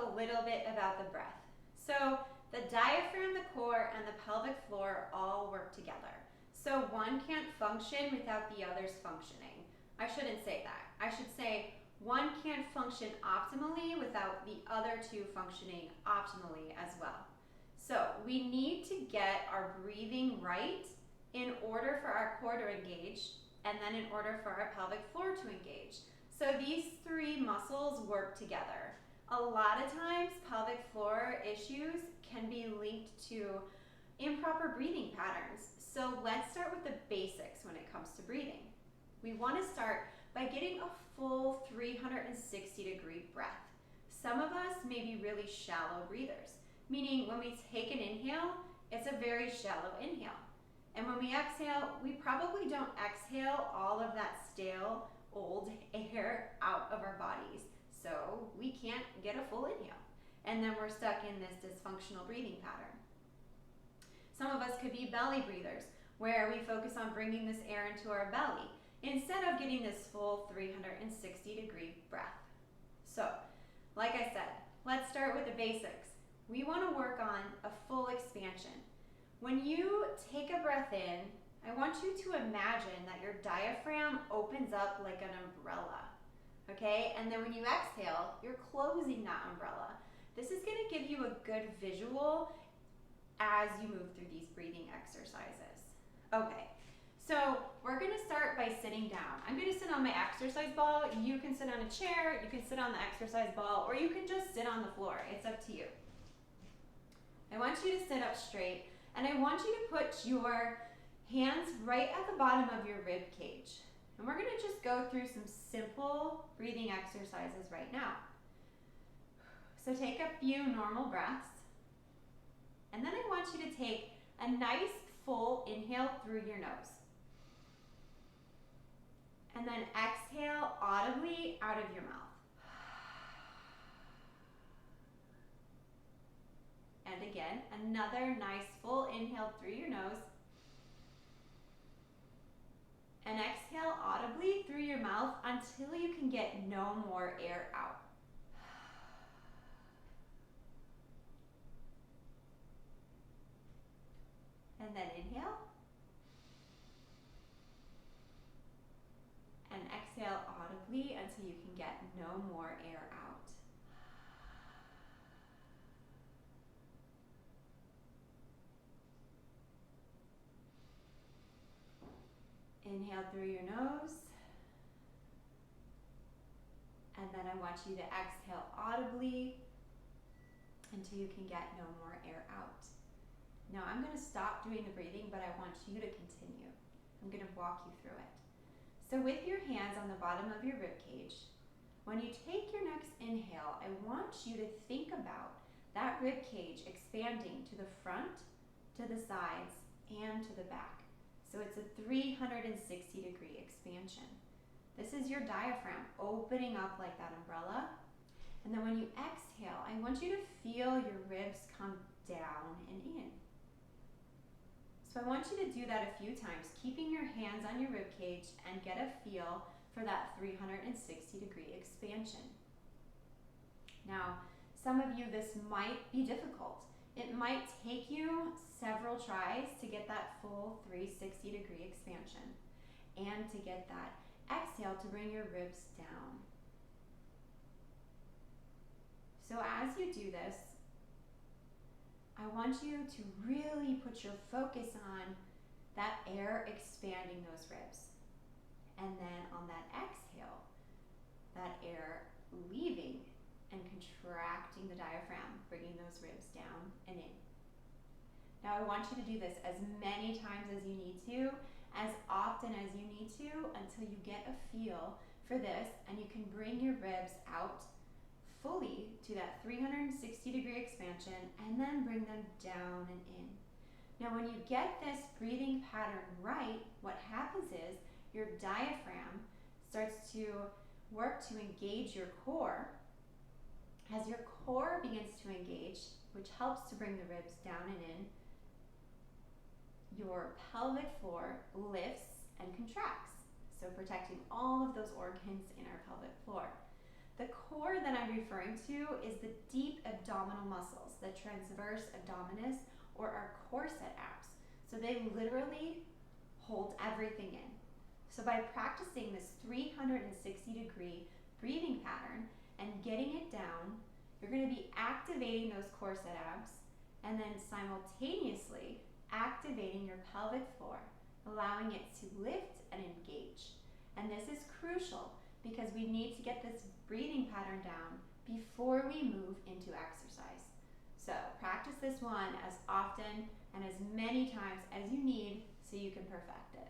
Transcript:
a little bit about the breath. So the diaphragm, the core, and the pelvic floor all work together. So one can't function without the others functioning. I shouldn't say that. I should say one can't function optimally without the other two functioning optimally as well. So we need to get our breathing right in order for our core to engage, and then in order for our pelvic floor to engage. So these three muscles work together. A lot of times, pelvic floor issues can be linked to improper breathing patterns. So let's start with the basics when it comes to breathing. We want to start by getting a full 360-degree breath. Some of us may be really shallow breathers, meaning when we take an inhale, it's a very shallow inhale. And when we exhale, we probably don't exhale all of that stale, old air out of our bodies. So we can't get a full inhale. And then we're stuck in this dysfunctional breathing pattern. Some of us could be belly breathers, where we focus on bringing this air into our belly instead of getting this full 360-degree breath. So, like I said, let's start with the basics. We want to work on a full expansion. When you take a breath in, I want you to imagine that your diaphragm opens up like an umbrella, okay? And then when you exhale, you're closing that umbrella. This is going to give you a good visual as you move through these breathing exercises. Okay, so we're going to start by sitting down. I'm going to sit on my exercise ball. You can sit on a chair, you can sit on the exercise ball, or you can just sit on the floor. It's up to you. I want you to sit up straight, and I want you to put your hands right at the bottom of your rib cage. And we're going to just go through some simple breathing exercises right now. So take a few normal breaths. And then I want you to take a nice full inhale through your nose. And then exhale audibly out of your mouth. And again, another nice full inhale through your nose. And exhale audibly through your mouth until you can get no more air out. And then inhale. And exhale audibly until you can get no more air out. Inhale through your nose. And then I want you to exhale audibly until you can get no more air out. Now I'm going to stop doing the breathing, but I want you to continue. I'm going to walk you through it. So with your hands on the bottom of your rib cage, when you take your next inhale, I want you to think about that rib cage expanding to the front, to the sides, and to the back. So it's a 360-degree expansion. This is your diaphragm opening up like that umbrella. And then when you exhale, I want you to feel your ribs come down and in. So I want you to do that a few times, keeping your hands on your rib cage and get a feel for that 360-degree expansion. Now, some of you, this might be difficult. It might take you several tries to get that full 360-degree expansion and to get that exhale to bring your ribs down. So as you do this, I want you to really put your focus on that air expanding those ribs. And then on that exhale, that air leaving and contracting the diaphragm, bringing those ribs down and in. Now I want you to do this as many times as you need to, as often as you need to, until you get a feel for this and you can bring your ribs out fully to that 360-degree expansion and then bring them down and in. Now when you get this breathing pattern right, what happens is your diaphragm starts to work to engage your core. As your core begins to engage, which helps to bring the ribs down and in, your pelvic floor lifts and contracts, so protecting all of those organs in our pelvic floor. The core then I'm referring to is the deep abdominal muscles, the transverse abdominis, or our corset abs. So they literally hold everything in. So by practicing this 360-degree breathing pattern and getting it down, you're going to be activating those corset abs and then simultaneously activating your pelvic floor, allowing it to lift and engage. And this is crucial because we need to get this breathing pattern down before we move into exercise. So practice this one as often and as many times as you need so you can perfect it.